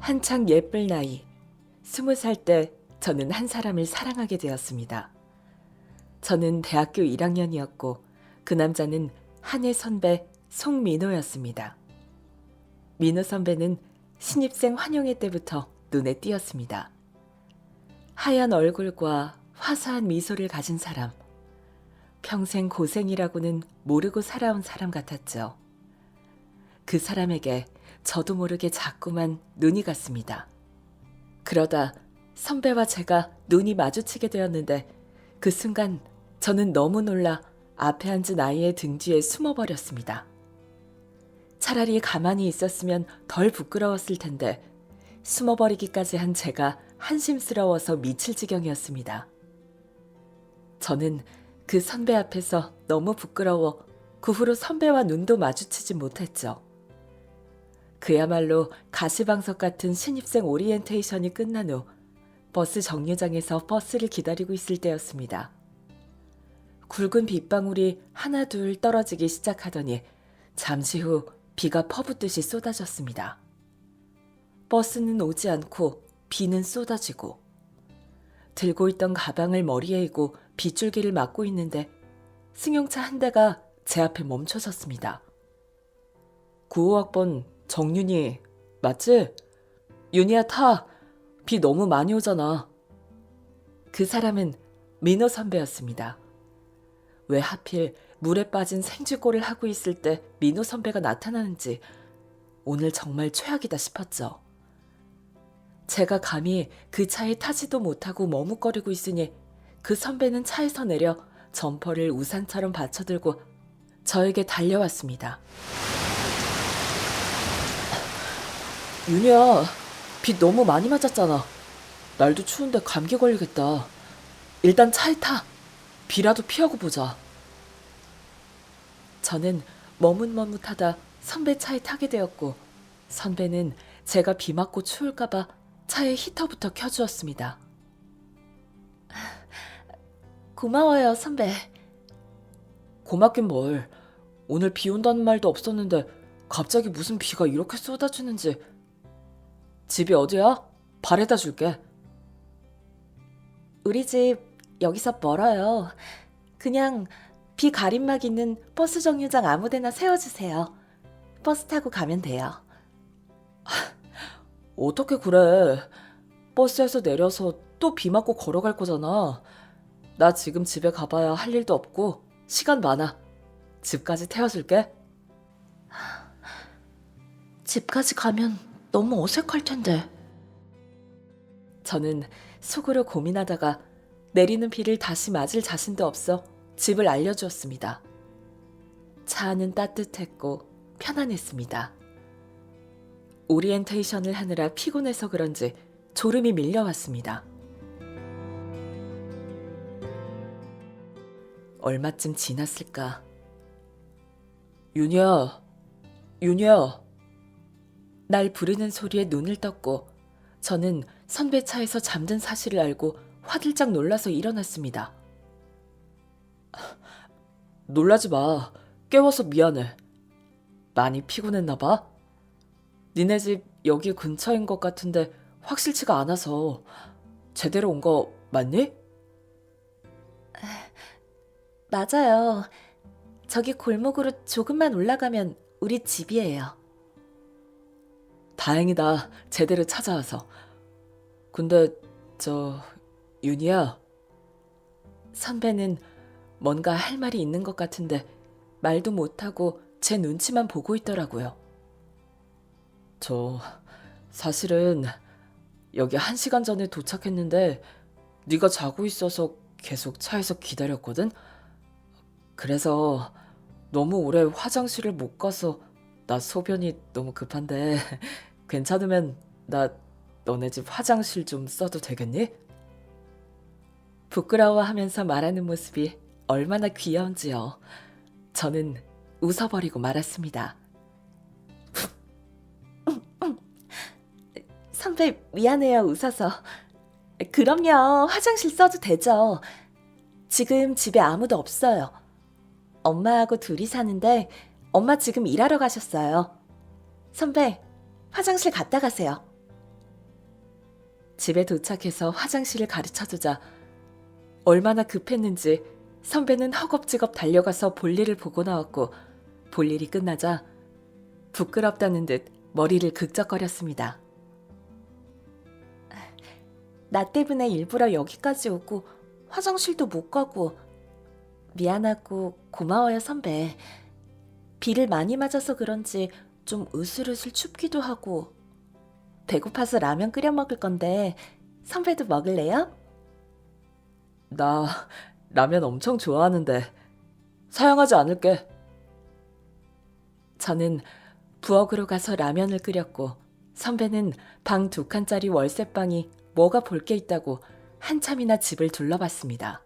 한창 예쁠 나이, 20살 때 저는 한 사람을 사랑하게 되었습니다. 저는 대학교 1학년이었고 그 남자는 한해 선배 송민호였습니다. 민호 선배는 신입생 환영회 때부터 눈에 띄었습니다. 하얀 얼굴과 화사한 미소를 가진 사람, 평생 고생이라고는 모르고 살아온 사람 같았죠. 그 사람에게 저도 모르게 자꾸만 눈이 갔습니다. 그러다 선배와 제가 눈이 마주치게 되었는데 그 순간 저는 너무 놀라 앞에 앉은 아이의 등 뒤에 숨어버렸습니다. 차라리 가만히 있었으면 덜 부끄러웠을 텐데 숨어버리기까지 한 제가 한심스러워서 미칠 지경이었습니다. 저는 그 선배 앞에서 너무 부끄러워 그 후로 선배와 눈도 마주치지 못했죠. 그야말로 가시방석 같은 신입생 오리엔테이션이 끝난 후 버스 정류장에서 버스를 기다리고 있을 때였습니다. 굵은 빗방울이 하나 둘 떨어지기 시작하더니 잠시 후 비가 퍼붓듯이 쏟아졌습니다. 버스는 오지 않고 비는 쏟아지고 들고 있던 가방을 머리에 이고 빗줄기를 막고 있는데 승용차 한 대가 제 앞에 멈춰섰습니다. 95학번 정윤이 맞지? 윤이야 타. 비 너무 많이 오잖아. 그 사람은 민호 선배였습니다. 왜 하필 물에 빠진 생쥐골을 하고 있을 때 민호 선배가 나타나는지 오늘 정말 최악이다 싶었죠. 제가 감히 그 차에 타지도 못하고 머뭇거리고 있으니 그 선배는 차에서 내려 점퍼를 우산처럼 받쳐들고 저에게 달려왔습니다. 윤희야, 비 너무 많이 맞았잖아. 날도 추운데 감기 걸리겠다. 일단 차에 타. 비라도 피하고 보자. 저는 머뭇머뭇하다 선배 차에 타게 되었고 선배는 제가 비 맞고 추울까봐 차에 히터부터 켜주었습니다. 고마워요, 선배. 고맙긴 뭘. 오늘 비 온다는 말도 없었는데 갑자기 무슨 비가 이렇게 쏟아지는지. 집이 어디야? 바래다 줄게. 우리 집 여기서 멀어요. 그냥 비 가림막 있는 버스 정류장 아무 데나 세워주세요. 버스 타고 가면 돼요. 어떻게 그래. 버스에서 내려서 또 비 맞고 걸어갈 거잖아. 나 지금 집에 가봐야 할 일도 없고 시간 많아. 집까지 태워줄게. 집까지 가면 너무 어색할 텐데. 저는 속으로 고민하다가 내리는 비를 다시 맞을 자신도 없어 집을 알려주었습니다. 차 안은 따뜻했고 편안했습니다. 오리엔테이션을 하느라 피곤해서 그런지 졸음이 밀려왔습니다. 얼마쯤 지났을까? 윤희야, 윤희야. 날 부르는 소리에 눈을 떴고 저는 선배 차에서 잠든 사실을 알고 화들짝 놀라서 일어났습니다. 놀라지 마. 깨워서 미안해. 많이 피곤했나 봐. 니네 집 여기 근처인 것 같은데 확실치가 않아서. 제대로 온 거 맞니? 맞아요. 저기 골목으로 조금만 올라가면 우리 집이에요. 다행이다. 제대로 찾아와서. 근데 윤희야. 선배는 뭔가 할 말이 있는 것 같은데 말도 못하고 제 눈치만 보고 있더라고요. 사실은 여기 1시간 전에 도착했는데 네가 자고 있어서 계속 차에서 기다렸거든? 그래서 너무 오래 화장실을 못 가서 나 소변이 너무 급한데 괜찮으면 나 너네 집 화장실 좀 써도 되겠니? 부끄러워하면서 말하는 모습이 얼마나 귀여운지요. 저는 웃어버리고 말았습니다. 선배 미안해요, 웃어서. 그럼요, 화장실 써도 되죠. 지금 집에 아무도 없어요. 엄마하고 둘이 사는데 엄마 지금 일하러 가셨어요. 선배, 화장실 갔다 가세요. 집에 도착해서 화장실을 가르쳐주자 얼마나 급했는지 선배는 허겁지겁 달려가서 볼일을 보고 나왔고 볼일이 끝나자 부끄럽다는 듯 머리를 극적거렸습니다. 나 때문에 일부러 여기까지 오고 화장실도 못 가고 미안하고 고마워요 선배. 비를 많이 맞아서 그런지 좀 으슬으슬 춥기도 하고 배고파서 라면 끓여 먹을 건데 선배도 먹을래요? 나 라면 엄청 좋아하는데 사양하지 않을게. 저는 부엌으로 가서 라면을 끓였고 선배는 방 2칸짜리 월세방이 뭐가 볼 게 있다고 한참이나 집을 둘러봤습니다.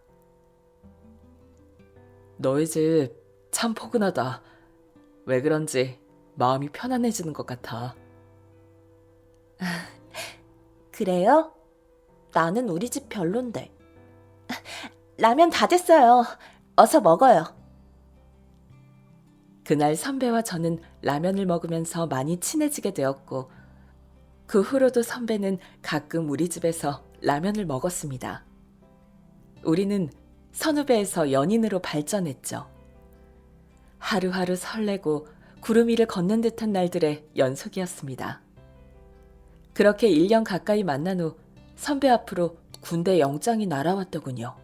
너희 집 참 포근하다. 왜 그런지 마음이 편안해지는 것 같아. 그래요? 나는 우리 집 별론데. 라면 다 됐어요. 어서 먹어요. 그날 선배와 저는 라면을 먹으면서 많이 친해지게 되었고 그 후로도 선배는 가끔 우리 집에서 라면을 먹었습니다. 우리는 선후배에서 연인으로 발전했죠. 하루하루 설레고 구름 위를 걷는 듯한 날들의 연속이었습니다. 그렇게 1년 가까이 만난 후 선배 앞으로 군대 영장이 날아왔더군요.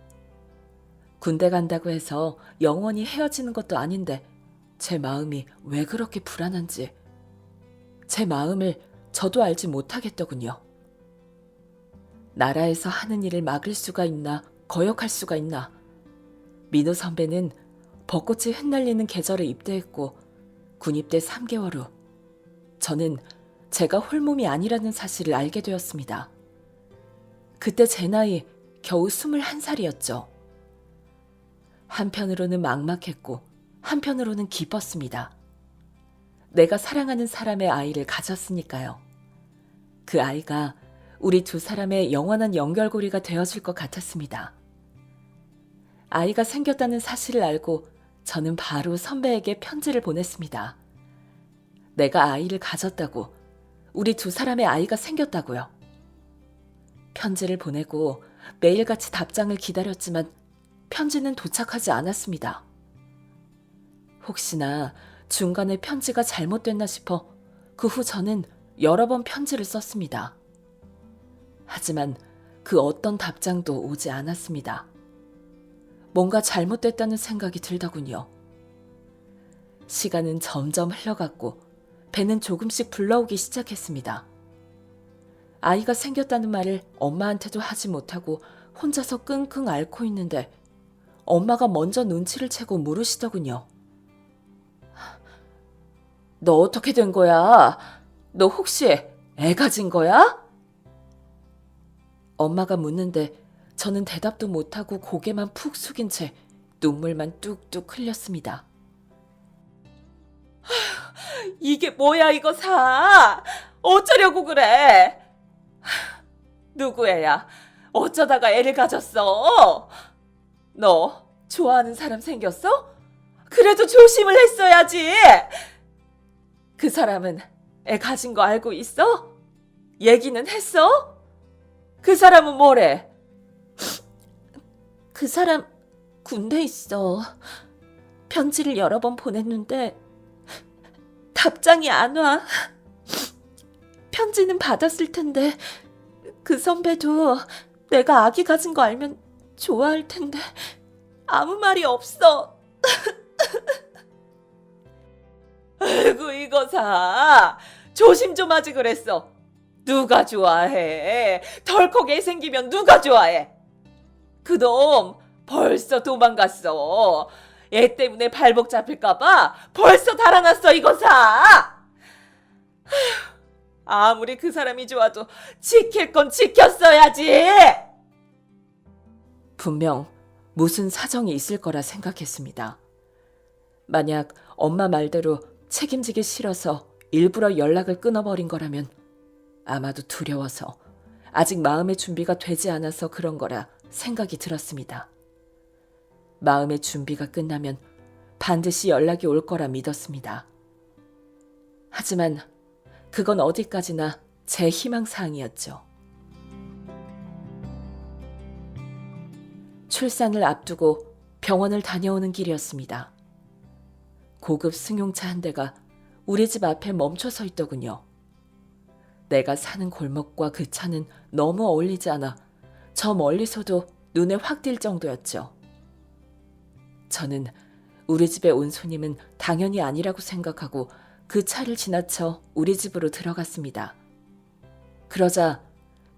군대 간다고 해서 영원히 헤어지는 것도 아닌데 제 마음이 왜 그렇게 불안한지 제 마음을 저도 알지 못하겠더군요. 나라에서 하는 일을 막을 수가 있나 거역할 수가 있나. 민호 선배는 벚꽃이 흩날리는 계절에 입대했고 군입대 3개월 후 저는 제가 홀몸이 아니라는 사실을 알게 되었습니다. 그때 제 나이 겨우 21살이었죠. 한편으로는 막막했고 한편으로는 기뻤습니다. 내가 사랑하는 사람의 아이를 가졌으니까요. 그 아이가 우리 2사람의 영원한 연결고리가 되어줄 것 같았습니다. 아이가 생겼다는 사실을 알고 저는 바로 선배에게 편지를 보냈습니다. 내가 아이를 가졌다고, 우리 2사람의 아이가 생겼다고요. 편지를 보내고 매일같이 답장을 기다렸지만 편지는 도착하지 않았습니다. 혹시나 중간에 편지가 잘못됐나 싶어 그 후 저는 여러 번 편지를 썼습니다. 하지만 그 어떤 답장도 오지 않았습니다. 뭔가 잘못됐다는 생각이 들더군요. 시간은 점점 흘러갔고 배는 조금씩 불러오기 시작했습니다. 아이가 생겼다는 말을 엄마한테도 하지 못하고 혼자서 끙끙 앓고 있는데 엄마가 먼저 눈치를 채고 물으시더군요. 너 어떻게 된 거야? 너 혹시 애 가진 거야? 엄마가 묻는데 저는 대답도 못하고 고개만 푹 숙인 채 눈물만 뚝뚝 흘렸습니다. 이게 뭐야 이거 사? 어쩌려고 그래? 누구 애야? 어쩌다가 애를 가졌어? 너 좋아하는 사람 생겼어? 그래도 조심을 했어야지. 그 사람은 애 가진 거 알고 있어? 얘기는 했어? 그 사람은 뭐래? 그 사람 군대에 있어. 편지를 여러 번 보냈는데 답장이 안 와. 편지는 받았을 텐데 그 선배도 내가 아기 가진 거 알면 좋아할 텐데 아무 말이 없어. 아이고 이거 사. 조심 좀 하지 그랬어. 누가 좋아해? 덜컥 애 생기면 누가 좋아해? 그놈 벌써 도망갔어. 애 때문에 발목 잡힐까봐 벌써 달아났어 이거 사. 아무리 그 사람이 좋아도 지킬 건 지켰어야지. 분명 무슨 사정이 있을 거라 생각했습니다. 만약 엄마 말대로 책임지기 싫어서 일부러 연락을 끊어버린 거라면 아마도 두려워서 아직 마음의 준비가 되지 않아서 그런 거라 생각이 들었습니다. 마음의 준비가 끝나면 반드시 연락이 올 거라 믿었습니다. 하지만 그건 어디까지나 제 희망사항이었죠. 출산을 앞두고 병원을 다녀오는 길이었습니다. 고급 승용차 한 대가 우리 집 앞에 멈춰 서 있더군요. 내가 사는 골목과 그 차는 너무 어울리지 않아 저 멀리서도 눈에 확 띌 정도였죠. 저는 우리 집에 온 손님은 당연히 아니라고 생각하고 그 차를 지나쳐 우리 집으로 들어갔습니다. 그러자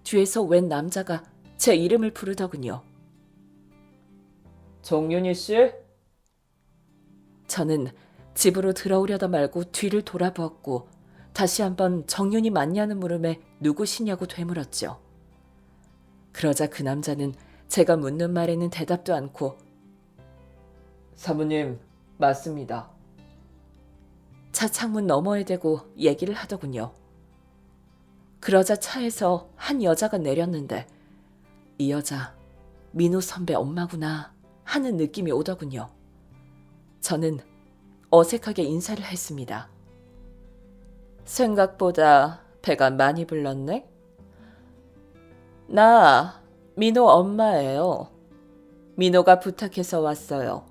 뒤에서 웬 남자가 제 이름을 부르더군요. 정윤희 씨? 저는 집으로 들어오려다 말고 뒤를 돌아보았고 다시 한번 정윤이 맞냐는 물음에 누구시냐고 되물었죠. 그러자 그 남자는 제가 묻는 말에는 대답도 않고 사모님, 맞습니다. 차 창문 너머에 대고 얘기를 하더군요. 그러자 차에서 한 여자가 내렸는데 이 여자 민호 선배 엄마구나 하는 느낌이 오더군요. 저는 어색하게 인사를 했습니다. 생각보다 배가 많이 불렀네? 나 민호 엄마예요. 민호가 부탁해서 왔어요.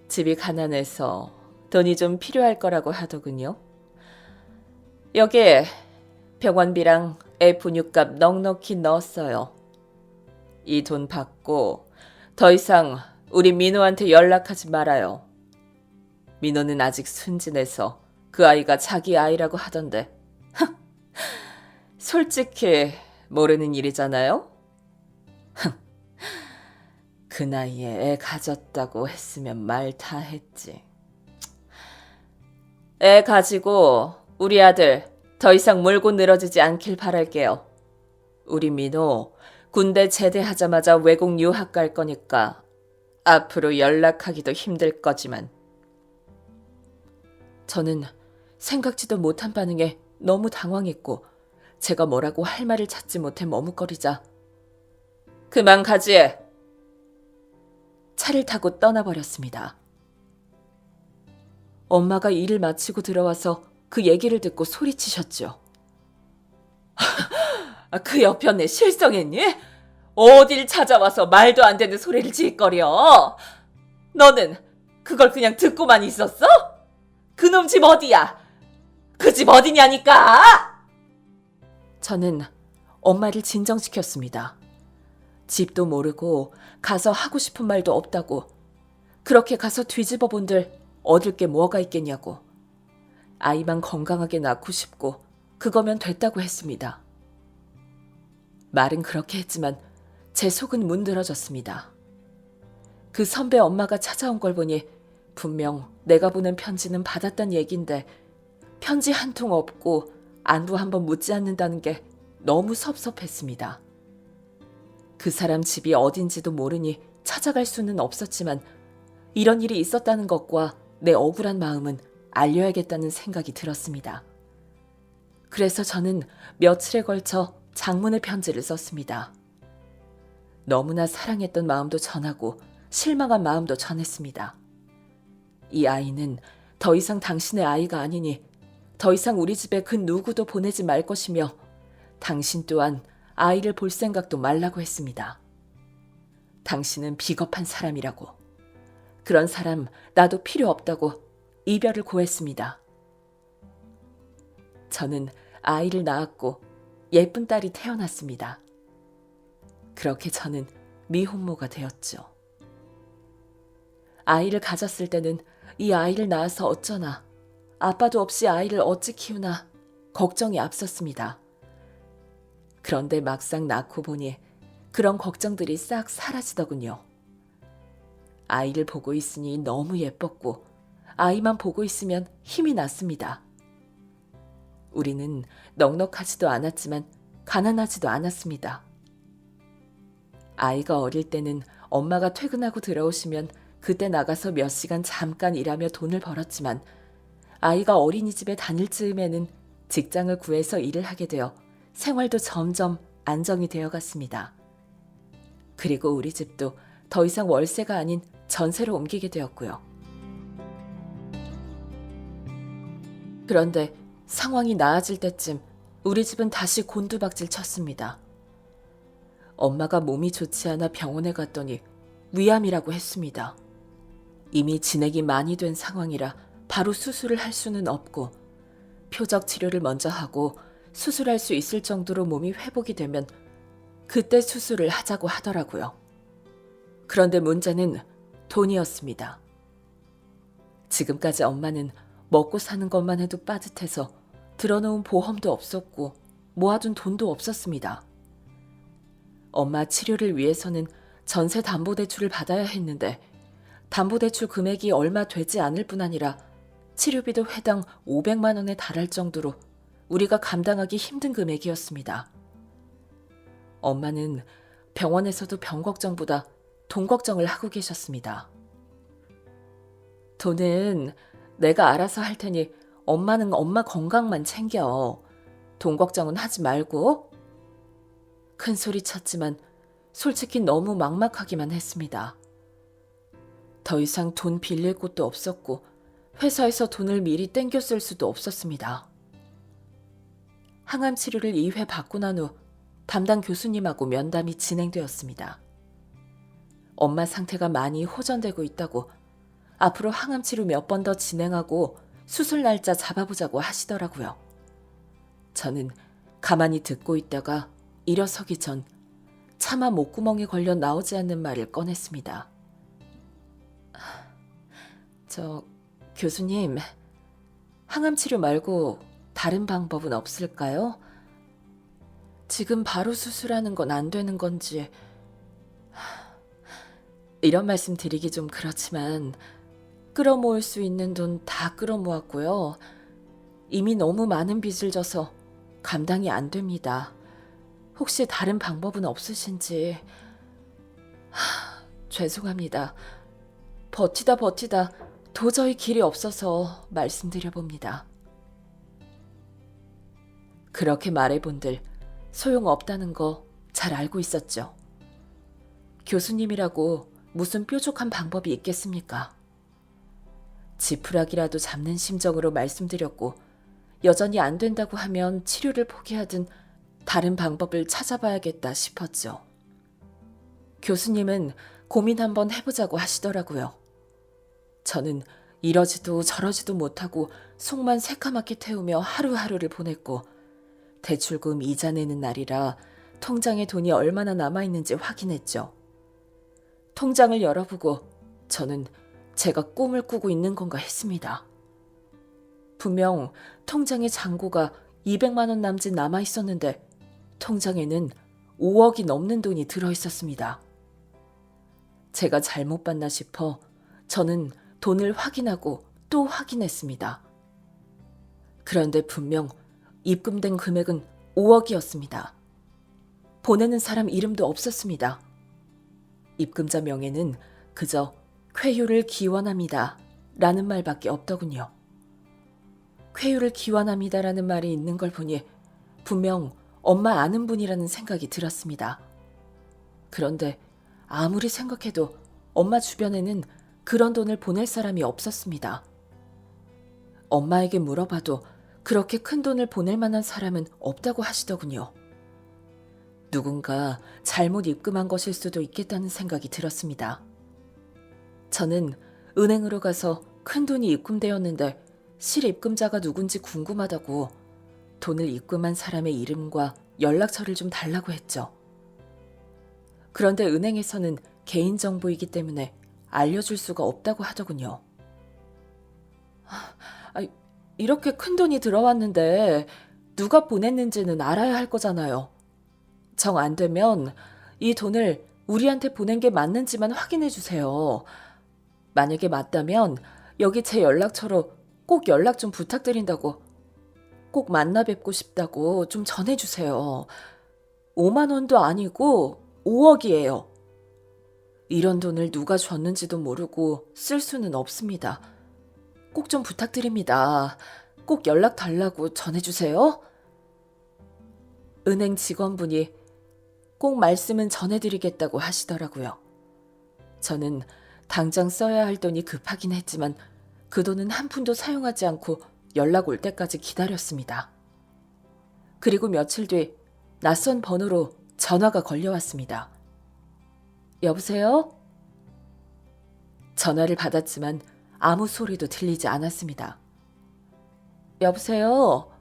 집이 가난해서 돈이 좀 필요할 거라고 하더군요. 여기 병원비랑 애 분유값 넉넉히 넣었어요. 이 돈 받고 더 이상 우리 민호한테 연락하지 말아요. 민호는 아직 순진해서 그 아이가 자기 아이라고 하던데. 솔직히 모르는 일이잖아요? 그 나이에 애 가졌다고 했으면 말 다 했지. 애 가지고 우리 아들 더 이상 몰고 늘어지지 않길 바랄게요. 우리 민호 군대 제대하자마자 외국 유학 갈 거니까 앞으로 연락하기도 힘들 거지만. 저는 생각지도 못한 반응에 너무 당황했고 제가 뭐라고 할 말을 찾지 못해 머뭇거리자 그만 가지! 차를 타고 떠나버렸습니다. 엄마가 일을 마치고 들어와서 그 얘기를 듣고 소리치셨죠. 그 여편네 실성했니? 어딜 찾아와서 말도 안 되는 소리를 짓거려? 너는 그걸 그냥 듣고만 있었어? 그놈 집 어디야? 그 집 어디냐니까! 저는 엄마를 진정시켰습니다. 집도 모르고 가서 하고 싶은 말도 없다고. 그렇게 가서 뒤집어 본들 얻을 게 뭐가 있겠냐고. 아이만 건강하게 낳고 싶고 그거면 됐다고 했습니다. 말은 그렇게 했지만 제 속은 문드러졌습니다. 그 선배 엄마가 찾아온 걸 보니 분명 내가 보낸 편지는 받았단 얘긴데 편지 한 통 없고 안부 한번 묻지 않는다는 게 너무 섭섭했습니다. 그 사람 집이 어딘지도 모르니 찾아갈 수는 없었지만 이런 일이 있었다는 것과 내 억울한 마음은 알려야겠다는 생각이 들었습니다. 그래서 저는 며칠에 걸쳐 장문의 편지를 썼습니다. 너무나 사랑했던 마음도 전하고 실망한 마음도 전했습니다. 이 아이는 더 이상 당신의 아이가 아니니 더 이상 우리 집에 그 누구도 보내지 말 것이며 당신 또한 아이를 볼 생각도 말라고 했습니다. 당신은 비겁한 사람이라고. 그런 사람 나도 필요 없다고 이별을 고했습니다. 저는 아이를 낳았고 예쁜 딸이 태어났습니다. 그렇게 저는 미혼모가 되었죠. 아이를 가졌을 때는 이 아이를 낳아서 어쩌나, 아빠도 없이 아이를 어찌 키우나 걱정이 앞섰습니다. 그런데 막상 낳고 보니 그런 걱정들이 싹 사라지더군요. 아이를 보고 있으니 너무 예뻤고 아이만 보고 있으면 힘이 났습니다. 우리는 넉넉하지도 않았지만 가난하지도 않았습니다. 아이가 어릴 때는 엄마가 퇴근하고 들어오시면 그때 나가서 몇 시간 잠깐 일하며 돈을 벌었지만 아이가 어린이집에 다닐 즈음에는 직장을 구해서 일을 하게 되어 생활도 점점 안정이 되어 갔습니다. 그리고 우리 집도 더 이상 월세가 아닌 전세로 옮기게 되었고요. 그런데 상황이 나아질 때쯤 우리 집은 다시 곤두박질 쳤습니다. 엄마가 몸이 좋지 않아 병원에 갔더니 위암이라고 했습니다. 이미 진행이 많이 된 상황이라 바로 수술을 할 수는 없고 표적 치료를 먼저 하고 수술할 수 있을 정도로 몸이 회복이 되면 그때 수술을 하자고 하더라고요. 그런데 문제는 돈이었습니다. 지금까지 엄마는 먹고 사는 것만 해도 빠듯해서 들어놓은 보험도 없었고 모아둔 돈도 없었습니다. 엄마 치료를 위해서는 전세 담보대출을 받아야 했는데 담보대출 금액이 얼마 되지 않을 뿐 아니라 치료비도 회당 500만 원에 달할 정도로 우리가 감당하기 힘든 금액이었습니다. 엄마는 병원에서도 병 걱정보다 돈 걱정을 하고 계셨습니다. 돈은 내가 알아서 할 테니 엄마는 엄마 건강만 챙겨. 돈 걱정은 하지 말고. 큰 소리 쳤지만 솔직히 너무 막막하기만 했습니다. 더 이상 돈 빌릴 곳도 없었고 회사에서 돈을 미리 땡겨 쓸 수도 없었습니다. 항암 치료를 2회 받고 난 후 담당 교수님하고 면담이 진행되었습니다. 엄마 상태가 많이 호전되고 있다고 앞으로 항암 치료 몇 번 더 진행하고 수술 날짜 잡아보자고 하시더라고요. 저는 가만히 듣고 있다가 일어서기 전 차마 목구멍에 걸려 나오지 않는 말을 꺼냈습니다. 교수님, 항암 치료 말고 다른 방법은 없을까요? 지금 바로 수술하는 건 안 되는 건지. 이런 말씀 드리기 좀 그렇지만 끌어모을 수 있는 돈 다 끌어모았고요. 이미 너무 많은 빚을 져서 감당이 안 됩니다. 혹시 다른 방법은 없으신지. 죄송합니다. 버티다 도저히 길이 없어서 말씀드려봅니다. 그렇게 말해본들 소용없다는 거 잘 알고 있었죠. 교수님이라고 무슨 뾰족한 방법이 있겠습니까? 지푸라기라도 잡는 심정으로 말씀드렸고 여전히 안 된다고 하면 치료를 포기하든 다른 방법을 찾아봐야겠다 싶었죠. 교수님은 고민 한번 해보자고 하시더라고요. 저는 이러지도 저러지도 못하고 속만 새까맣게 태우며 하루하루를 보냈고 대출금 이자 내는 날이라 통장에 돈이 얼마나 남아있는지 확인했죠. 통장을 열어보고 저는 제가 꿈을 꾸고 있는 건가 했습니다. 분명 통장에 잔고가 200만 원 남짓 남아있었는데 통장에는 5억이 넘는 돈이 들어있었습니다. 제가 잘못 봤나 싶어 저는 돈을 확인하고 또 확인했습니다. 그런데 분명 입금된 금액은 5억이었습니다. 보내는 사람 이름도 없었습니다. 입금자 명에는 그저 쾌유를 기원합니다 라는 말밖에 없더군요. 쾌유를 기원합니다 라는 말이 있는 걸 보니 분명 엄마 아는 분이라는 생각이 들었습니다. 그런데 아무리 생각해도 엄마 주변에는 그런 돈을 보낼 사람이 없었습니다. 엄마에게 물어봐도 그렇게 큰 돈을 보낼 만한 사람은 없다고 하시더군요. 누군가 잘못 입금한 것일 수도 있겠다는 생각이 들었습니다. 저는 은행으로 가서 큰 돈이 입금되었는데 실입금자가 누군지 궁금하다고 돈을 입금한 사람의 이름과 연락처를 좀 달라고 했죠. 그런데 은행에서는 개인정보이기 때문에 알려줄 수가 없다고 하더군요. 이렇게 큰 돈이 들어왔는데 누가 보냈는지는 알아야 할 거잖아요. 정 안 되면 이 돈을 우리한테 보낸 게 맞는지만 확인해 주세요. 만약에 맞다면 여기 제 연락처로 꼭 연락 좀 부탁드린다고, 꼭 만나 뵙고 싶다고 좀 전해주세요. 5만 원도 아니고 5억이에요. 이런 돈을 누가 줬는지도 모르고 쓸 수는 없습니다. 꼭 좀 부탁드립니다. 꼭 연락 달라고 전해주세요. 은행 직원분이 꼭 말씀은 전해드리겠다고 하시더라고요. 저는 당장 써야 할 돈이 급하긴 했지만 그 돈은 한 푼도 사용하지 않고 연락 올 때까지 기다렸습니다. 그리고 며칠 뒤 낯선 번호로 전화가 걸려왔습니다. 여보세요? 전화를 받았지만 아무 소리도 들리지 않았습니다. 여보세요?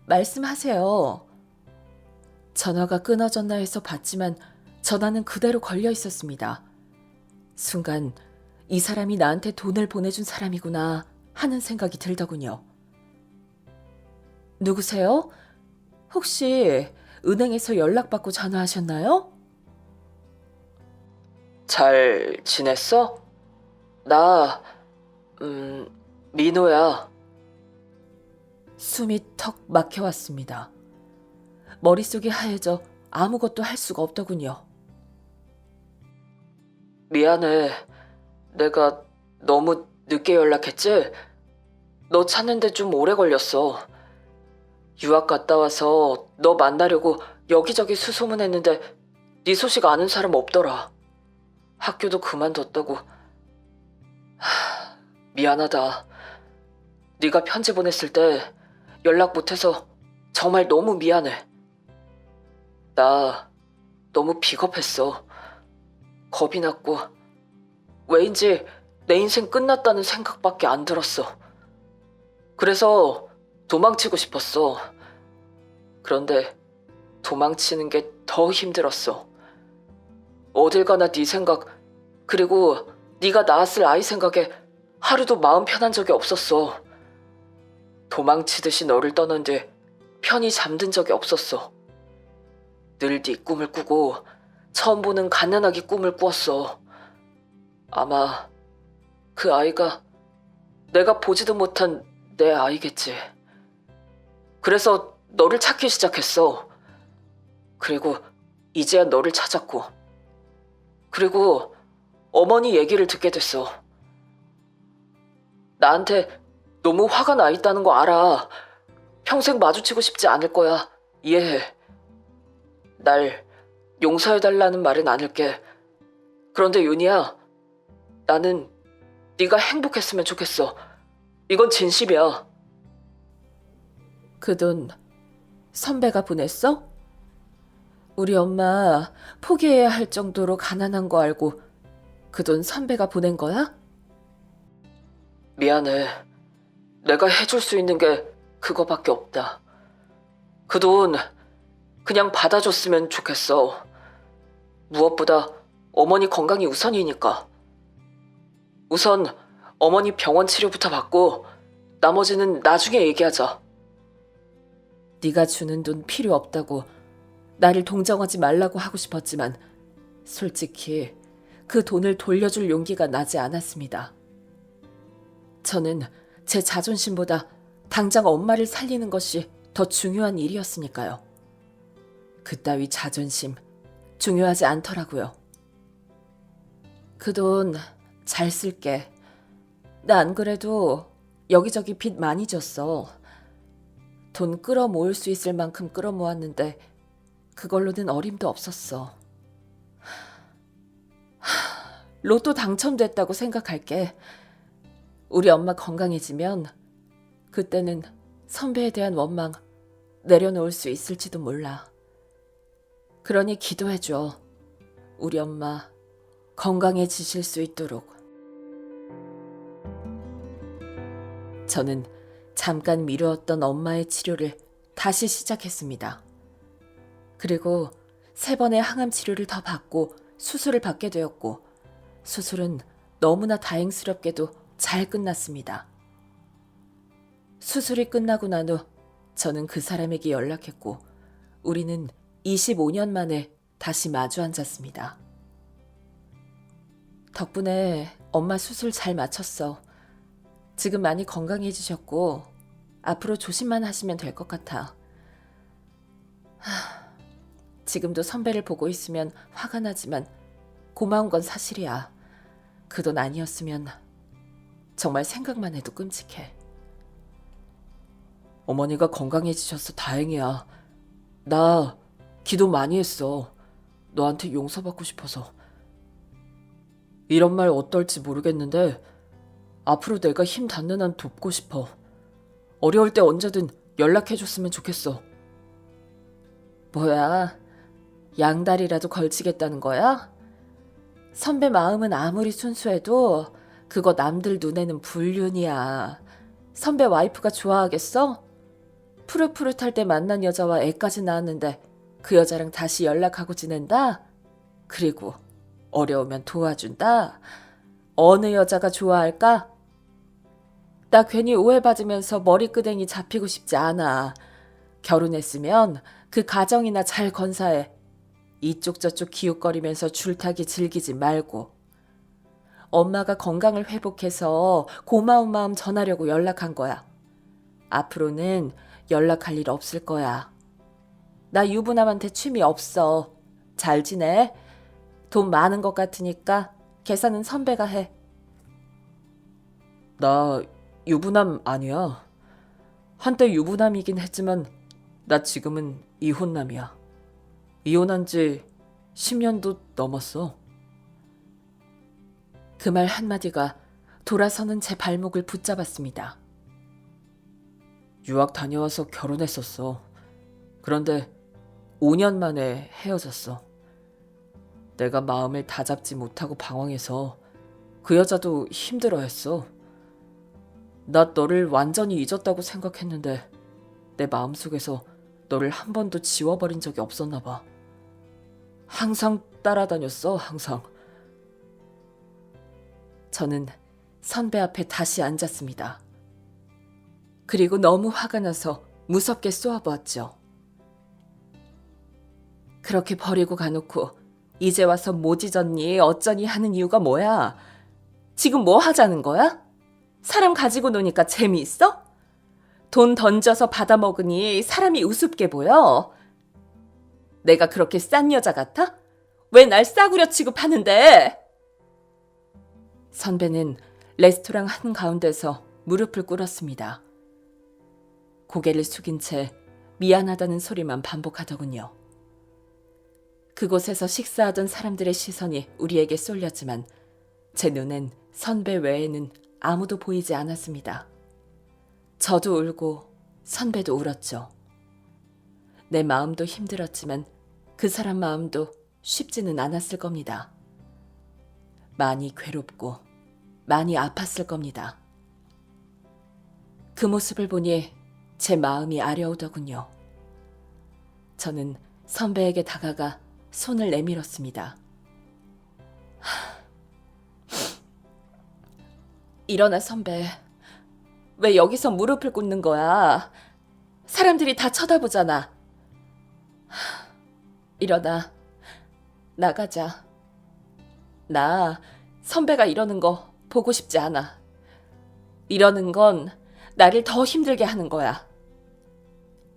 말씀하세요. 전화가 끊어졌나 해서 봤지만 전화는 그대로 걸려 있었습니다. 순간 이 사람이 나한테 돈을 보내준 사람이구나 하는 생각이 들더군요. 누구세요? 혹시 은행에서 연락받고 전화하셨나요? 잘 지냈어? 나, 민호야. 숨이 턱 막혀왔습니다. 머릿속이 하얘져 아무것도 할 수가 없더군요. 미안해. 내가 너무 늦게 연락했지? 너 찾는데 좀 오래 걸렸어. 유학 갔다 와서 너 만나려고 여기저기 수소문했는데 네 소식 아는 사람 없더라. 학교도 그만뒀다고. 미안하다. 네가 편지 보냈을 때 연락 못해서 정말 너무 미안해. 나 너무 비겁했어. 겁이 났고 왜인지 내 인생 끝났다는 생각밖에 안 들었어. 그래서 도망치고 싶었어. 그런데 도망치는 게 더 힘들었어. 어딜 가나 네 생각, 그리고 네가 낳았을 아이 생각에 하루도 마음 편한 적이 없었어. 도망치듯이 너를 떠난 뒤 편히 잠든 적이 없었어. 늘 네 꿈을 꾸고 처음 보는 갓난아기 꿈을 꾸었어. 아마 그 아이가 내가 보지도 못한 내 아이겠지. 그래서 너를 찾기 시작했어. 그리고 이제야 너를 찾았고. 그리고 어머니 얘기를 듣게 됐어. 나한테 너무 화가 나 있다는 거 알아. 평생 마주치고 싶지 않을 거야. 이해해. 날 용서해달라는 말은 안 할게. 그런데 윤희야, 나는 네가 행복했으면 좋겠어. 이건 진심이야. 그 돈 선배가 보냈어? 우리 엄마 포기해야 할 정도로 가난한 거 알고 그 돈 선배가 보낸 거야? 미안해. 내가 해줄 수 있는 게 그거밖에 없다. 그 돈 그냥 받아줬으면 좋겠어. 무엇보다 어머니 건강이 우선이니까. 우선 어머니 병원 치료부터 받고 나머지는 나중에 얘기하자. 네가 주는 돈 필요 없다고 나를 동정하지 말라고 하고 싶었지만 솔직히 그 돈을 돌려줄 용기가 나지 않았습니다. 저는 제 자존심보다 당장 엄마를 살리는 것이 더 중요한 일이었으니까요. 그따위 자존심 중요하지 않더라고요. 그 돈 잘 쓸게. 나 안 그래도 여기저기 빚 많이 졌어. 돈 끌어모을 수 있을 만큼 끌어모았는데 그걸로는 어림도 없었어. 로또 당첨됐다고 생각할게. 우리 엄마 건강해지면 그때는 선배에 대한 원망 내려놓을 수 있을지도 몰라. 그러니 기도해줘. 우리 엄마 건강해지실 수 있도록. 저는 잠깐 미루었던 엄마의 치료를 다시 시작했습니다. 그리고 3번의 항암 치료를 더 받고 수술을 받게 되었고 수술은 너무나 다행스럽게도 잘 끝났습니다. 수술이 끝나고 난 후 저는 그 사람에게 연락했고 우리는 25년 만에 다시 마주 앉았습니다. 덕분에 엄마 수술 잘 마쳤어. 지금 많이 건강해지셨고 앞으로 조심만 하시면 될 것 같아. 지금도 선배를 보고 있으면 화가 나지만 고마운 건 사실이야. 그 돈 아니었으면 정말 생각만 해도 끔찍해. 어머니가 건강해지셔서 다행이야. 나 기도 많이 했어. 너한테 용서받고 싶어서. 이런 말 어떨지 모르겠는데 앞으로 내가 힘 닿는 한 돕고 싶어. 어려울 때 언제든 연락해줬으면 좋겠어. 뭐야, 양다리라도 걸치겠다는 거야? 선배 마음은 아무리 순수해도 그거 남들 눈에는 불륜이야. 선배 와이프가 좋아하겠어? 푸릇푸릇할 때 만난 여자와 애까지 낳았는데 그 여자랑 다시 연락하고 지낸다? 그리고 어려우면 도와준다? 어느 여자가 좋아할까? 나 괜히 오해받으면서 머리끄댕이 잡히고 싶지 않아. 결혼했으면 그 가정이나 잘 건사해. 이쪽 저쪽 기웃거리면서 줄타기 즐기지 말고. 엄마가 건강을 회복해서 고마운 마음 전하려고 연락한 거야. 앞으로는 연락할 일 없을 거야. 나 유부남한테 취미 없어. 잘 지내? 돈 많은 것 같으니까 계산은 선배가 해. 나 유부남 아니야. 한때 유부남이긴 했지만 나 지금은 이혼남이야. 이혼한 지 10년도 넘었어. 그 말 한마디가 돌아서는 제 발목을 붙잡았습니다. 유학 다녀와서 결혼했었어. 그런데 5년 만에 헤어졌어. 내가 마음을 다잡지 못하고 방황해서 그 여자도 힘들어했어. 나 너를 완전히 잊었다고 생각했는데 내 마음속에서 너를 한 번도 지워버린 적이 없었나 봐. 항상 따라다녔어, 항상. 저는 선배 앞에 다시 앉았습니다. 그리고 너무 화가 나서 무섭게 쏘아보았죠. 그렇게 버리고 가놓고 이제 와서 뭐 짖었니 어쩌니 하는 이유가 뭐야? 지금 뭐 하자는 거야? 사람 가지고 노니까 재미있어? 돈 던져서 받아먹으니 사람이 우습게 보여? 내가 그렇게 싼 여자 같아? 왜 날 싸구려 취급하는데? 선배는 레스토랑 한가운데서 무릎을 꿇었습니다. 고개를 숙인 채 미안하다는 소리만 반복하더군요. 그곳에서 식사하던 사람들의 시선이 우리에게 쏠렸지만 제 눈엔 선배 외에는 아무도 보이지 않았습니다. 저도 울고 선배도 울었죠. 내 마음도 힘들었지만 그 사람 마음도 쉽지는 않았을 겁니다. 많이 괴롭고 많이 아팠을 겁니다. 그 모습을 보니 제 마음이 아려오더군요. 저는 선배에게 다가가 손을 내밀었습니다. 일어나 선배. 왜 여기서 무릎을 꿇는 거야? 사람들이 다 쳐다보잖아. 일어나. 나가자. 나 선배가 이러는 거 보고 싶지 않아. 이러는 건 나를 더 힘들게 하는 거야.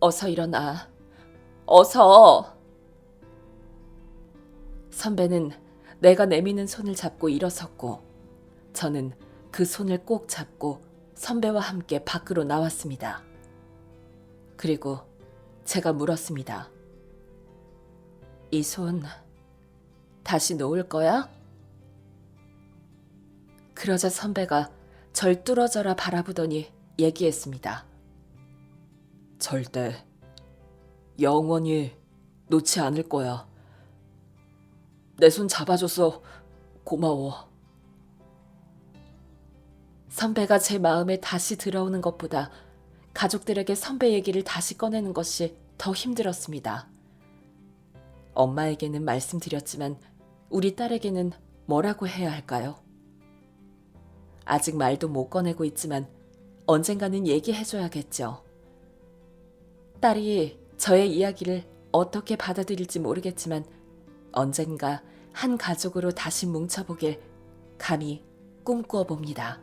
어서 일어나. 어서. 선배는 내가 내미는 손을 잡고 일어섰고 저는 그 손을 꼭 잡고 선배와 함께 밖으로 나왔습니다. 그리고 제가 물었습니다. 이 손 다시 놓을 거야? 그러자 선배가 절 뚫어져라 바라보더니 얘기했습니다. 절대, 영원히 놓지 않을 거야. 내 손 잡아줘서 고마워. 선배가 제 마음에 다시 들어오는 것보다 가족들에게 선배 얘기를 다시 꺼내는 것이 더 힘들었습니다. 엄마에게는 말씀드렸지만 우리 딸에게는 뭐라고 해야 할까요? 아직 말도 못 꺼내고 있지만 언젠가는 얘기해줘야겠죠. 딸이 저의 이야기를 어떻게 받아들일지 모르겠지만 언젠가 한 가족으로 다시 뭉쳐보길 감히 꿈꾸어 봅니다.